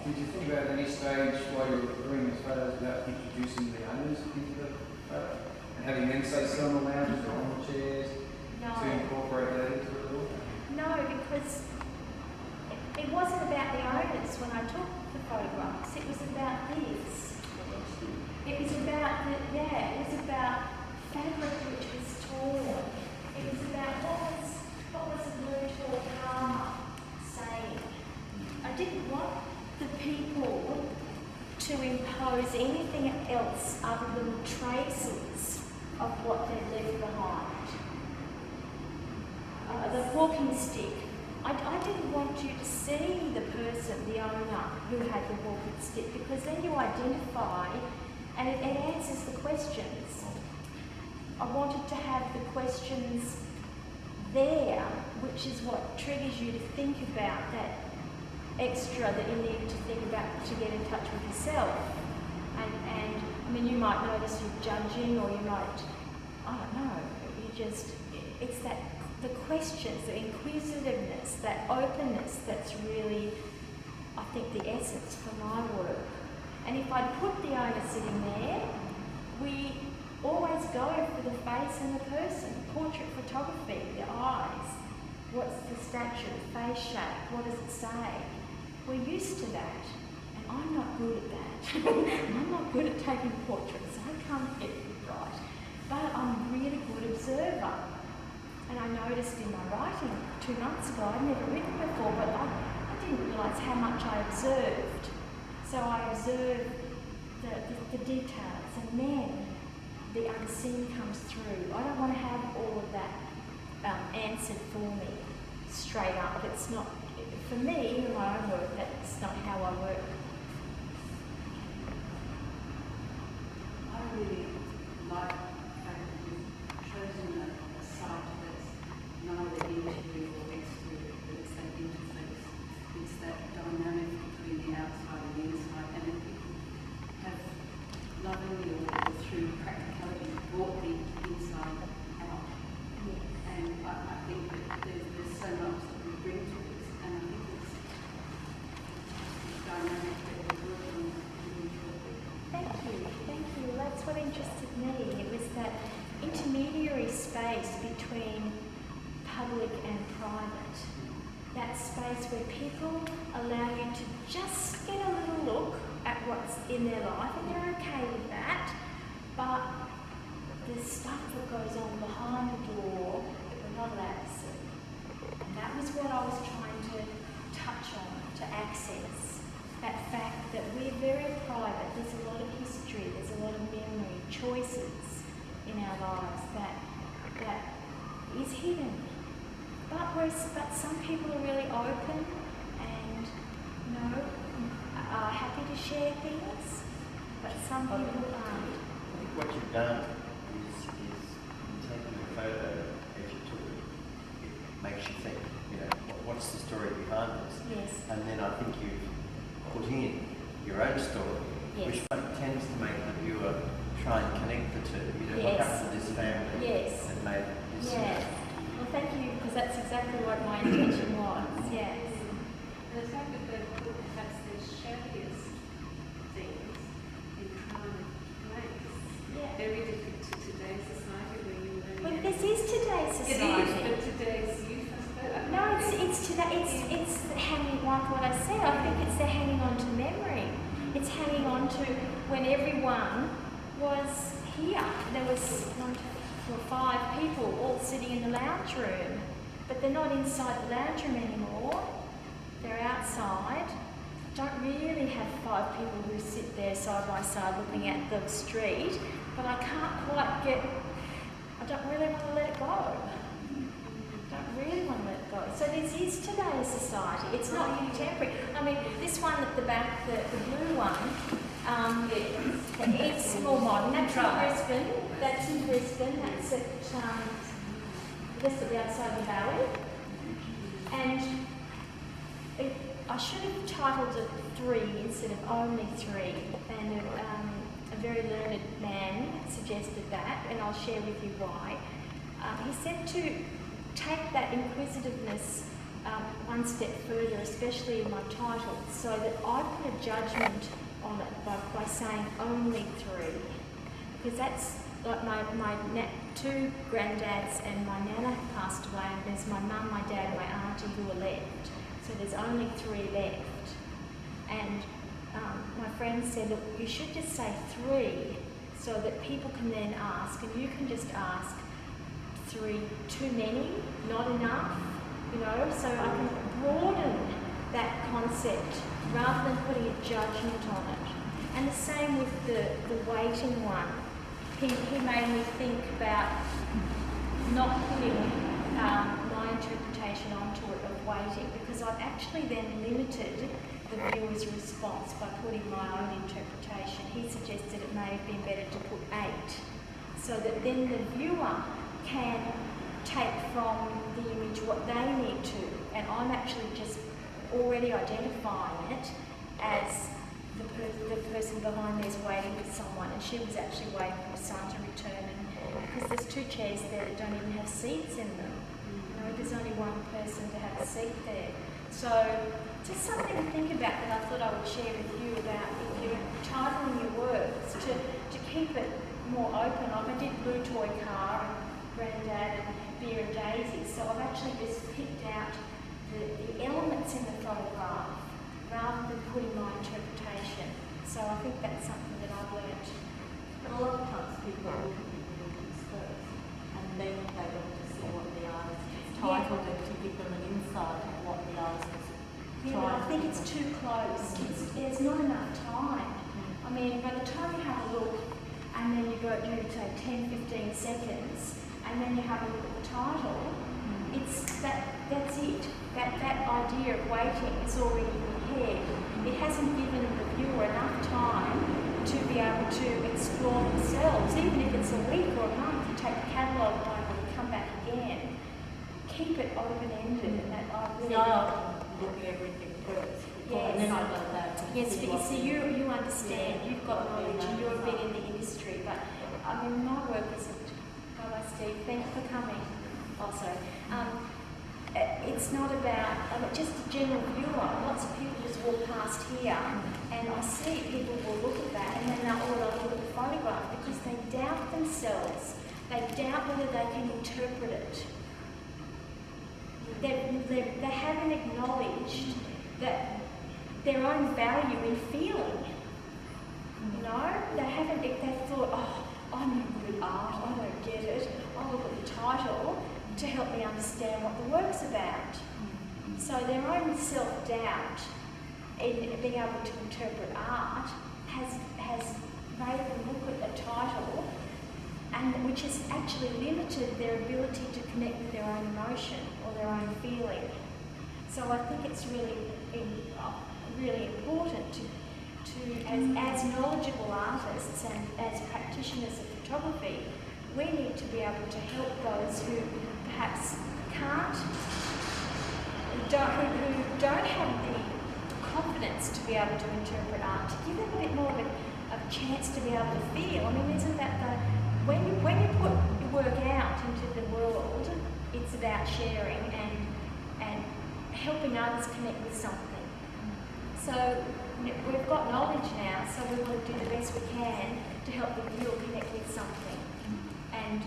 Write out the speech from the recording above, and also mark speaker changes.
Speaker 1: Did you think about any stage while you were doing these photos about introducing the owners into the photo? And having them say sit on the lounges or on the chairs to incorporate that into it all?
Speaker 2: No, because it wasn't about the owners when I took the photographs. It was about this. It was about it was about fabric which was torn. It was about what was a blue tall farmer saying. I didn't want the people to impose anything else other than traces of what they'd left behind. The walking stick. I didn't want you to see the person, the owner, who had the walking stick, because then you identify and it answers the questions. I wanted to have the questions there, which is what triggers you to think about that extra that you need to think about to get in touch with yourself. And I mean, you might notice you're judging, or you might, I don't know, it's that, the questions, the inquisitiveness, that openness that's really, I think, the essence for my work. And if I put the owner sitting there, we always go for the face and the person. Portrait photography, the eyes, what's the stature, the face shape, what does it say? We're used to that, and I'm not good at that. I'm not good at taking portraits, I can't get it right. But I'm a really good observer. And I noticed in my writing 2 months ago, I'd never written before, but I didn't realise how much I observed. So I observed the details, and then the unseen comes through. I don't want to have all of that answered for me straight up. It's not, for me, in my own work, that's not how I work.
Speaker 3: I really like the fact that you've chosen a site that's neither interior or exterior, but it's that interface. It's that dynamic between the outside and the inside, and that people have lovingly or through practicality brought the inside out. And I think that there's so much that we bring to this, and I think it's dynamic that we're working really shortly.
Speaker 2: Thank you. That's what interested me. It was that intermediary space between public and private. That space where people allow you to just get a little look at what's in their life, and they're okay with that, but there's stuff that goes on behind the door that we're not allowed to see. And that was what I was trying to touch on, to access. That fact that we're very private, there's a lot of history, there's a lot of memory, choices in our lives that is hidden. But some people are really open and, are happy to share things, but some people aren't.
Speaker 4: I think what you've done is taking a photo as you took it, it makes you think, what's the story behind this?
Speaker 2: Yes.
Speaker 4: And then I think you've put in your own story,
Speaker 2: yes,
Speaker 4: which tends to make the viewer try and connect the two.
Speaker 2: Yes.
Speaker 4: What happened to this family
Speaker 2: Yes.
Speaker 4: that made this?
Speaker 2: Yes. Well, thank you, because that's exactly what my intention was. Yes.
Speaker 3: And the fact that they've put perhaps their shadiest things in private place,
Speaker 2: Yeah.
Speaker 3: very different to today's society where you only
Speaker 2: Well,
Speaker 3: have-
Speaker 2: this is today's
Speaker 3: It
Speaker 2: society.
Speaker 3: is, but today's youth, I suppose.
Speaker 2: No, it's today. It's hanging, like what I said. I think it's the hanging on to memory. It's hanging on to when everyone was here. There was 1, 2, 3, 4, 5 people all sitting in the lounge room, but they're not inside the lounge room anymore. They're outside. Don't really have 5 people who sit there side by side looking at the street, but I can't quite get. I don't really want to let it go. Don't really want to let it go. So this is today's society. It's not contemporary. I mean, this one at the back, the blue one, it's more modern. That's in Brisbane. That's in Brisbane. That's at just at the outside of the valley. And I should have titled it 3 instead of only 3. And a very learned man suggested that, and I'll share with you why. He said to take that inquisitiveness one step further, especially in my title, so that I put a judgment on it by saying only 3. Because that's like my two granddads and my nana passed away, and there's my mum, my dad and my auntie who are left. So there's only 3 left. And my friend said, look, you should just say 3 so that people can then ask, and you can just ask 3 too many, not enough, you know, so I can broaden that concept rather than putting a judgment on it. And the same with the waiting one. He made me think about not putting my interpretation onto it of waiting, because I've actually then limited the viewer's response by putting my own interpretation. He suggested it may have been better to put 8, so that then the viewer can take from the image what they need to, and I'm actually just already identifying it as the person behind me is waiting for someone, and she was actually waiting for her son to return, and because there's 2 chairs there that don't even have seats in them, you know, there's only one person to have a seat there. So just something to think about that I thought I would share with you about if you're titling your works, to keep it more open. Like I did Blue Toy Car and Granddad and Beer and Daisy, so I've actually just picked out the elements in the photograph rather than putting my interpretation. So I think that's something that I've learnt.
Speaker 5: But a lot of times people look at the images first, and then they look to see what the artist has titled it to give them an insight of what the artist is
Speaker 2: Yeah, but I think it's too close. There's not enough time. I mean, by the time you have a look, and then you go do say 10, 15 seconds, and then you have a look at the title, it's that's it. That idea of waiting is already in your head. It hasn't given the viewer enough time to be able to explore themselves. Even if it's a week or a month, you take the catalogue home and you come back again. Keep it open-ended, and that I really
Speaker 5: look at everything first, and then I go back.
Speaker 2: Yes, but you see, you understand, you've got knowledge, and you've been in the industry, but I mean, my work isn't. Bye-bye, Steve. Thanks for coming. Also, it's not about just a general viewer. Lots of people just walk past here, and I see people will look at that, and then they'll look at the photograph because they doubt themselves. They doubt whether they can interpret it. They haven't acknowledged that their own value in feeling. You know, they've thought, oh, I'm no good at art, I don't get it. I'll look at the title to help me understand what the work's about. So their own self-doubt in being able to interpret art has made them look at a title, and which has actually limited their ability to connect with their own emotion or their own feeling. So I think it's really important to as knowledgeable artists and as practitioners of photography, we need to be able to help those who perhaps who don't have the confidence to be able to interpret art, to give them a bit more of a chance to be able to feel. I mean, isn't that when you put your work out into the world, it's about sharing and helping others connect with something. So we've got knowledge now, so we want to do the best we can to help the viewer connect with something. And